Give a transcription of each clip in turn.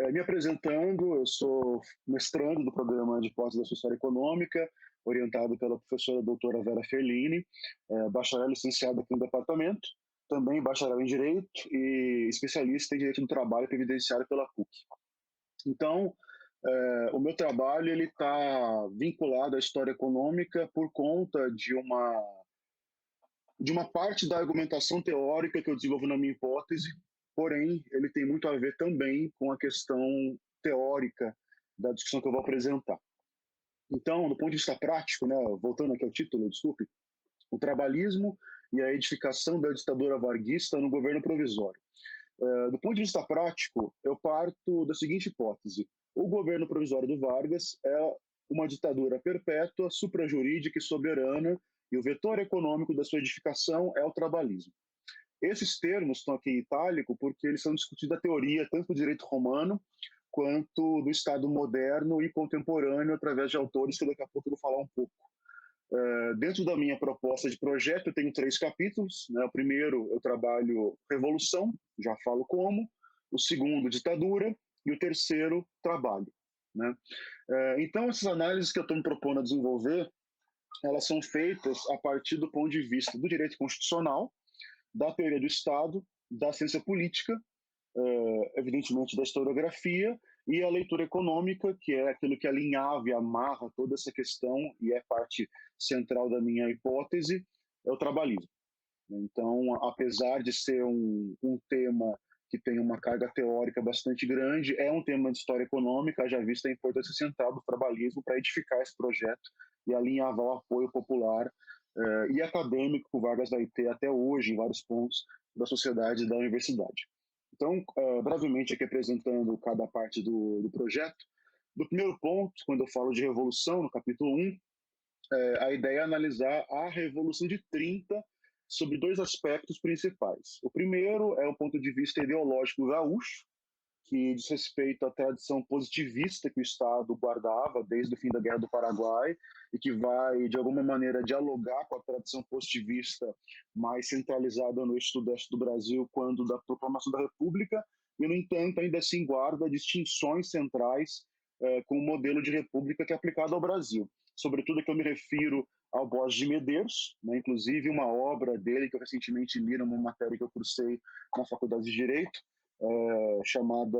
Me apresentando, eu sou mestrando do programa de pós-graduação em História Econômica, orientado pela professora doutora Vera Ferlini, bacharel licenciado aqui no departamento, também bacharel em Direito e especialista em Direito do Trabalho previdenciário pela PUC. Então, o meu trabalho está vinculado à história econômica por conta de uma parte da argumentação teórica que eu desenvolvo na minha hipótese, porém, ele tem muito a ver também com a questão teórica da discussão que eu vou apresentar. Então, do ponto de vista prático, né, voltando aqui ao título, desculpe, o trabalhismo e a edificação da ditadura varguista no governo provisório. Do ponto de vista prático, eu parto da seguinte hipótese: o governo provisório do Vargas é uma ditadura perpétua, suprajurídica e soberana, e o vetor econômico da sua edificação é o trabalhismo. Esses termos estão aqui em itálico porque eles são discutidos da teoria tanto do direito romano quanto do Estado moderno e contemporâneo através de autores que daqui a pouco eu vou falar um pouco. Dentro da minha proposta de projeto, eu tenho 3 capítulos. Né? O primeiro, eu trabalho revolução, já falo como. O segundo, ditadura. E o terceiro, trabalho. Né? Então, essas análises que eu estou me propondo a desenvolver, elas são feitas a partir do ponto de vista do direito constitucional, da teoria do Estado, da ciência política, evidentemente da historiografia, e a leitura econômica, que é aquilo que alinhava e amarra toda essa questão, e é parte central da minha hipótese, é o trabalhismo. Então, apesar de ser um tema que tem uma carga teórica bastante grande, é um tema de história econômica, já vista a importância central do trabalhismo para edificar esse projeto e alinhavar o apoio popular e acadêmico que o Vargas vai ter até hoje, em vários pontos da sociedade e da universidade. Então, brevemente aqui apresentando cada parte do projeto. Do primeiro ponto, quando eu falo de revolução, no capítulo 1, a ideia é analisar a Revolução de 30 sobre 2 aspectos principais. O primeiro é o ponto de vista ideológico gaúcho, que diz respeito à tradição positivista que o Estado guardava desde o fim da Guerra do Paraguai e que vai, de alguma maneira, dialogar com a tradição positivista mais centralizada no eixo-sudeste do Brasil quando da proclamação da República, e, no entanto, ainda assim guarda distinções centrais com o modelo de república que é aplicado ao Brasil. Sobretudo que eu me refiro ao Borges de Medeiros, né, inclusive uma obra dele que eu recentemente li numa matéria que eu cursei na Faculdade de Direito, chamada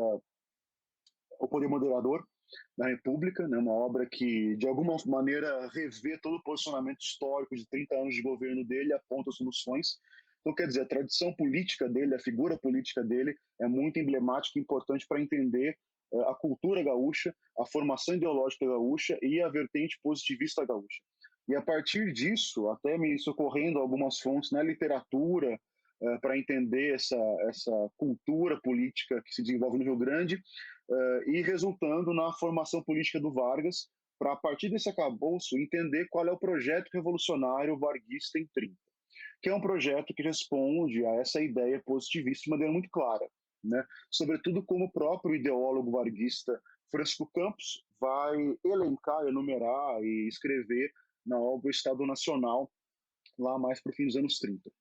O Poder Moderador da República, né, uma obra que, de alguma maneira, revê todo o posicionamento histórico de 30 anos de governo dele e aponta soluções. Então, quer dizer, a tradição política dele, a figura política dele é muito emblemática e importante para entender a cultura gaúcha, a formação ideológica gaúcha e a vertente positivista gaúcha. E a partir disso, até me socorrendo algumas fontes na literatura, para entender essa cultura política que se desenvolve no Rio Grande, e resultando na formação política do Vargas, para, a partir desse arcabouço, entender qual é o projeto revolucionário varguista em 30, que é um projeto que responde a essa ideia positivista de maneira muito clara, né? Sobretudo como o próprio ideólogo varguista Francisco Campos vai elencar, enumerar e escrever na obra Estado Nacional, lá mais para o fim dos anos 30.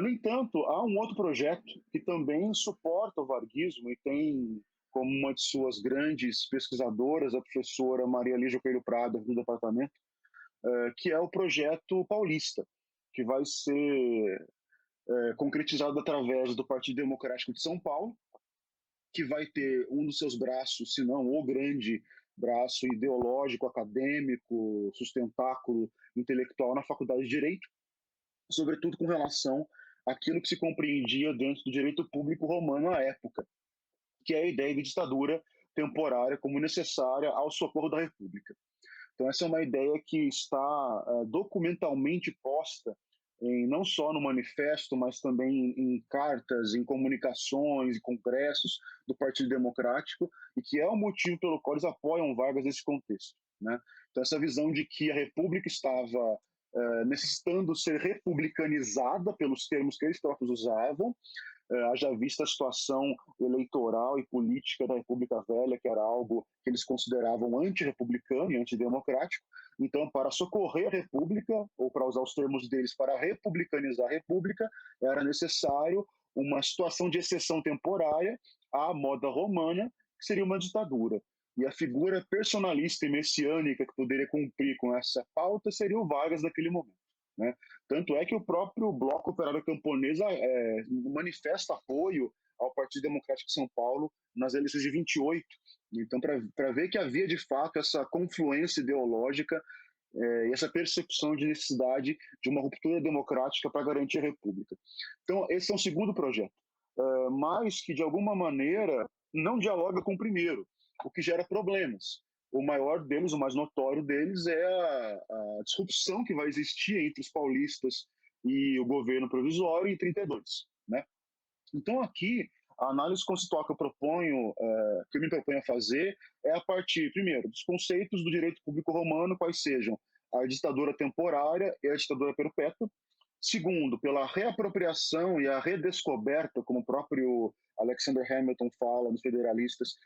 No entanto, há um outro projeto que também suporta o varguismo e tem como uma de suas grandes pesquisadoras a professora Maria Lígia Coelho Prada, do departamento, que é o projeto paulista, que vai ser concretizado através do Partido Democrático de São Paulo, que vai ter um dos seus braços, se não o grande braço ideológico, acadêmico, sustentáculo intelectual na Faculdade de Direito, sobretudo com relação àquilo que se compreendia dentro do direito público romano à época, que é a ideia de ditadura temporária como necessária ao socorro da República. Então, essa é uma ideia que está documentalmente posta não só no manifesto, mas também em cartas, em comunicações e congressos do Partido Democrático, e que é o motivo pelo qual eles apoiam Vargas nesse contexto, né? Então, essa visão de que a República estava necessitando ser republicanizada pelos termos que eles próprios usavam, haja vista a situação eleitoral e política da República Velha, que era algo que eles consideravam antirrepublicano e antidemocrático. Então, para socorrer a República, ou para usar os termos deles, para republicanizar a República, era necessário uma situação de exceção temporária à moda romana, que seria uma ditadura. E a figura personalista e messiânica que poderia cumprir com essa pauta seria o Vargas naquele momento, né? Tanto é que o próprio Bloco Operário Camponês manifesta apoio ao Partido Democrático de São Paulo nas eleições de 28. Então, para ver que havia de fato essa confluência ideológica e essa percepção de necessidade de uma ruptura democrática para garantir a república. Então, esse é um segundo projeto, mas que, de alguma maneira, não dialoga com o primeiro, o que gera problemas. O maior deles, o mais notório deles, é a disrupção que vai existir entre os paulistas e o governo provisório em 32, né? Então, aqui, a análise conceitual que que eu me proponho a fazer é a partir, primeiro, dos conceitos do direito público romano, quais sejam a ditadura temporária e a ditadura perpétua. Segundo, pela reapropriação e a redescoberta, como o próprio Alexander Hamilton fala nos Federalistas,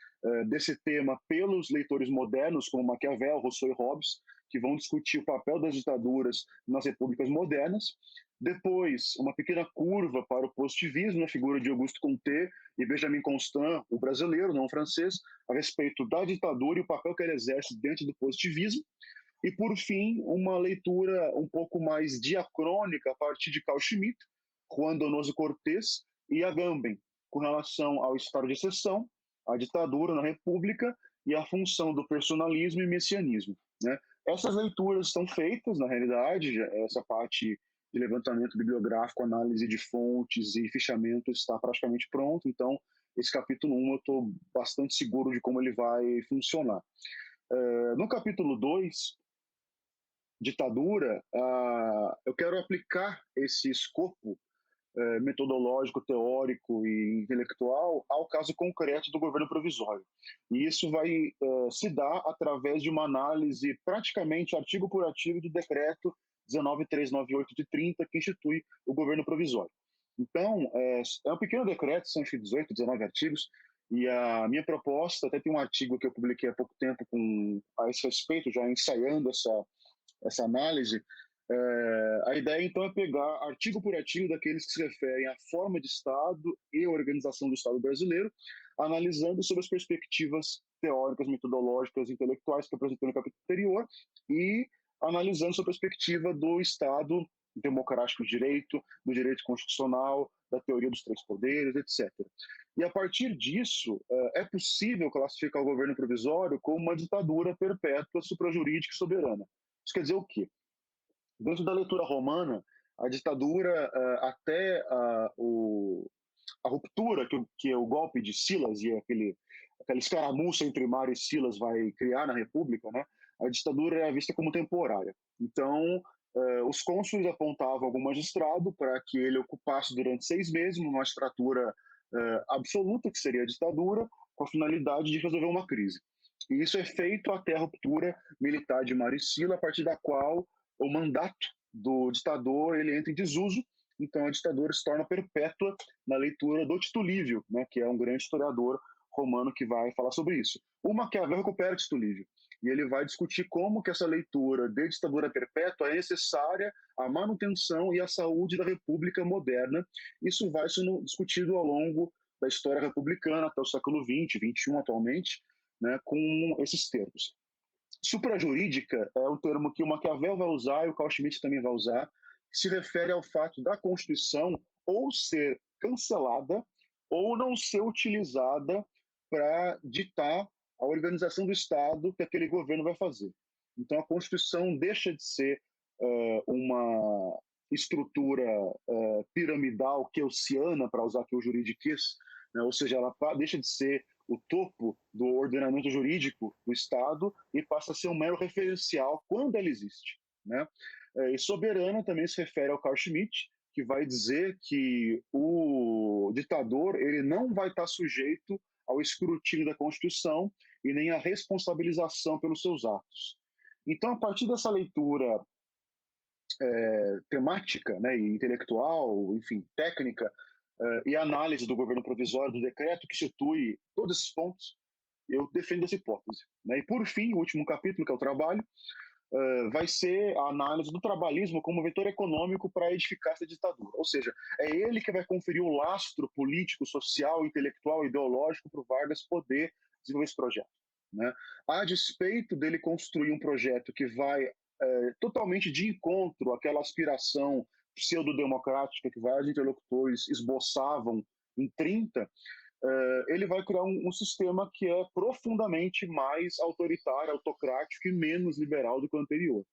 desse tema pelos leitores modernos, como Maquiavel, Rousseau e Hobbes, que vão discutir o papel das ditaduras nas repúblicas modernas. Depois, uma pequena curva para o positivismo, na figura de Auguste Comte e Benjamin Constant, o brasileiro, não o francês, a respeito da ditadura e o papel que ela exerce dentro do positivismo. E, por fim, uma leitura um pouco mais diacrônica a partir de Carl Schmitt, Juan Donoso Cortés e Agamben, com relação ao estado de exceção, a ditadura na república e a função do personalismo e messianismo, né? Essas leituras estão feitas, na realidade, essa parte de levantamento bibliográfico, análise de fontes e fichamento está praticamente pronto, então esse capítulo 1 eu estou bastante seguro de como ele vai funcionar. No capítulo 2, ditadura, eu quero aplicar esse escopo metodológico, teórico e intelectual ao caso concreto do governo provisório. E isso vai se dar através de uma análise praticamente artigo por artigo do decreto 19.398 de 30, que institui o governo provisório. Então, é um pequeno decreto, são 18, 19 artigos, e a minha proposta, até tem um artigo que eu publiquei há pouco tempo a esse respeito, já ensaiando essa análise. A ideia, então, é pegar artigo por artigo daqueles que se referem à forma de Estado e à organização do Estado brasileiro, analisando sob as perspectivas teóricas, metodológicas, intelectuais que eu apresentei no capítulo anterior e analisando sob a perspectiva do Estado democrático de direito, do direito constitucional, da teoria dos três poderes, etc. E, a partir disso, é possível classificar o governo provisório como uma ditadura perpétua, suprajurídica e soberana. Isso quer dizer o quê? Dentro da leitura romana, a ditadura, até a ruptura que o golpe de Silas e aquela escaramuça entre Mário e Silas vai criar na República, né, a ditadura é vista como temporária. Então, os cônsules apontavam algum magistrado para que ele ocupasse durante 6 meses uma magistratura absoluta, que seria a ditadura, com a finalidade de resolver uma crise. E isso é feito até a ruptura militar de Mário e Sila, a partir da qual o mandato do ditador ele entra em desuso, então a ditadura se torna perpétua na leitura do Tito Livio, né, que é um grande historiador romano que vai falar sobre isso. O Maquiavel recupera Tito Livio, e ele vai discutir como que essa leitura de ditadura perpétua é necessária à manutenção e à saúde da república moderna. Isso vai sendo discutido ao longo da história republicana até o século XX, XXI atualmente, né, com esses termos. Suprajurídica é um termo que o Maquiavel vai usar e o Carl Schmitt também vai usar, que se refere ao fato da Constituição ou ser cancelada ou não ser utilizada para ditar a organização do Estado que aquele governo vai fazer. Então, a Constituição deixa de ser uma estrutura piramidal keyosiana, para usar aqui o juridiquês, né? Ou seja, ela deixa de ser o topo do ordenamento jurídico do Estado e passa a ser um mero referencial quando ela existe, né? E soberana também se refere ao Carl Schmitt, que vai dizer que o ditador ele não vai estar sujeito ao escrutínio da Constituição e nem à responsabilização pelos seus atos. Então, a partir dessa leitura temática, né, e intelectual, enfim, técnica, e análise do governo provisório, do decreto que institui todos esses pontos, eu defendo essa hipótese, né? E, por fim, o último capítulo, que é o trabalho, vai ser a análise do trabalhismo como vetor econômico para edificar essa ditadura. Ou seja, é ele que vai conferir o lastro político, social, intelectual, ideológico para o Vargas poder desenvolver esse projeto, né? A despeito dele construir um projeto que vai totalmente de encontro àquela aspiração pseudo-democrática que vários interlocutores esboçavam em 30, ele vai criar um sistema que é profundamente mais autoritário, autocrático e menos liberal do que o anterior.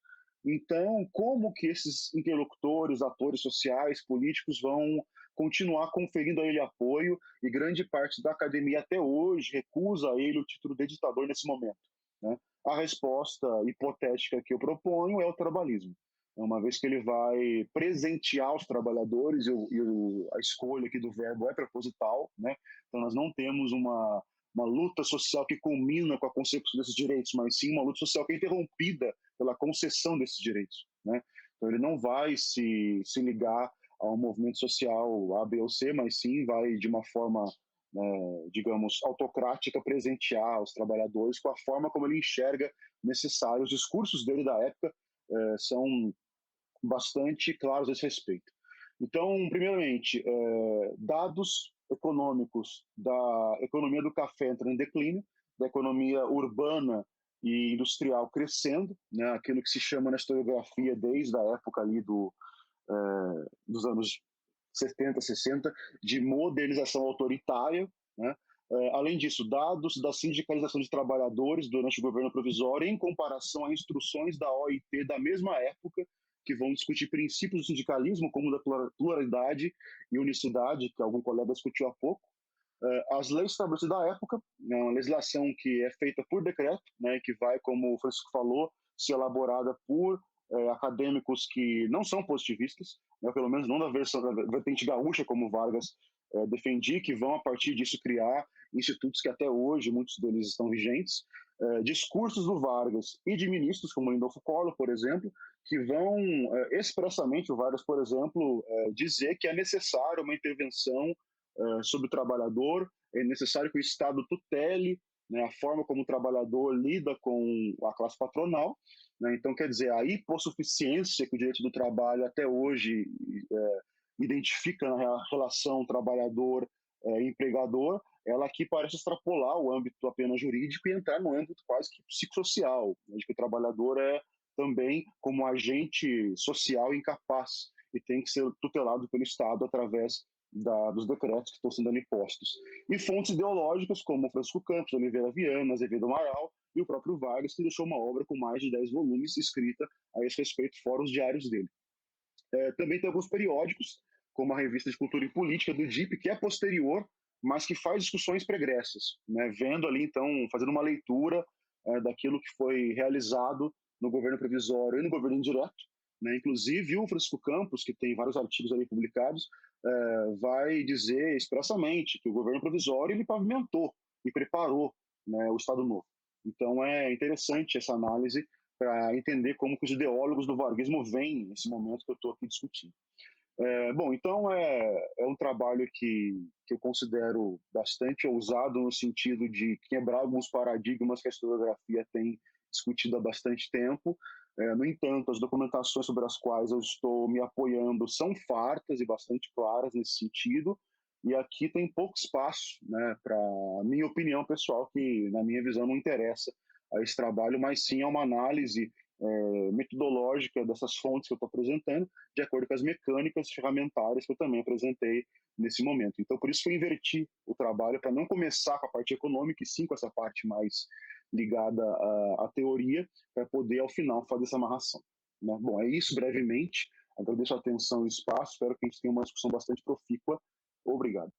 Então, como que esses interlocutores, atores sociais, políticos vão continuar conferindo a ele apoio, e grande parte da academia até hoje recusa a ele o título de ditador nesse momento, né? A resposta hipotética que eu proponho é o trabalhismo. Uma vez que ele vai presentear os trabalhadores, a escolha aqui do verbo é proposital, né? Então nós não temos uma luta social que culmina com a consecução desses direitos, mas sim uma luta social que é interrompida pela concessão desses direitos, né? Então ele não vai se ligar a um movimento social A, B ou C, mas sim vai de uma forma, digamos, autocrática presentear os trabalhadores com a forma como ele enxerga necessário. Os discursos dele da época são bastante claros a esse respeito. Então, primeiramente, dados econômicos da economia do café entrando em declínio, da economia urbana e industrial crescendo, né, aquilo que se chama na historiografia desde a época ali dos anos 70, 60, de modernização autoritária, né? Além disso, dados da sindicalização de trabalhadores durante o governo provisório em comparação a instruções da OIT da mesma época, que vão discutir princípios do sindicalismo, como da pluralidade e unicidade, que algum colega discutiu há pouco. As leis estabelecidas da época, né, uma legislação que é feita por decreto, né, que vai, como o Francisco falou, ser elaborada por acadêmicos que não são positivistas, né, pelo menos não da versão da vertente gaúcha, como Vargas defendia, que vão, a partir disso, criar institutos que até hoje, muitos deles estão vigentes. Discursos do Vargas e de ministros, como Lindolfo Collor, por exemplo, que vão expressamente, o Vargas, por exemplo, dizer que é necessário uma intervenção sobre o trabalhador, é necessário que o Estado tutele, né, a forma como o trabalhador lida com a classe patronal, né? Então, quer dizer, a hipossuficiência que o direito do trabalho até hoje identifica na relação trabalhador-empregador, ela aqui parece extrapolar o âmbito apenas jurídico e entrar no âmbito quase que psicossocial, né, de que o trabalhador é também como agente social incapaz e tem que ser tutelado pelo Estado através dos decretos que estão sendo impostos. E fontes ideológicas como Francisco Campos, Oliveira Viana, Azevedo Amaral e o próprio Vargas, que deixou uma obra com mais de 10 volumes escrita a esse respeito, fora os diários dele. Também tem alguns periódicos, como a Revista de Cultura e Política do DIP, que é posterior, mas que faz discussões pregressas, né? Vendo ali, então, fazendo uma leitura daquilo que foi realizado no governo provisório e no governo indireto, né? Inclusive, o Francisco Campos, que tem vários artigos ali publicados, vai dizer expressamente que o governo provisório ele pavimentou e preparou, né, o Estado Novo. Então, é interessante essa análise para entender como que os ideólogos do varguismo veem nesse momento que eu estou aqui discutindo. Bom, então é um trabalho que eu considero bastante ousado no sentido de quebrar alguns paradigmas que a historiografia tem discutido há bastante tempo. No entanto, as documentações sobre as quais eu estou me apoiando são fartas e bastante claras nesse sentido, e aqui tem pouco espaço, né, para a minha opinião pessoal, que na minha visão não interessa a esse trabalho, mas sim a uma análise metodológica dessas fontes que eu estou apresentando, de acordo com as mecânicas ferramentárias que eu também apresentei nesse momento. Então, por isso que eu inverti o trabalho, para não começar com a parte econômica, e sim com essa parte mais ligada à teoria, para poder, ao final, fazer essa amarração, né? Bom, é isso brevemente. Agradeço a atenção e o espaço. Espero que a gente tenha uma discussão bastante profícua. Obrigado.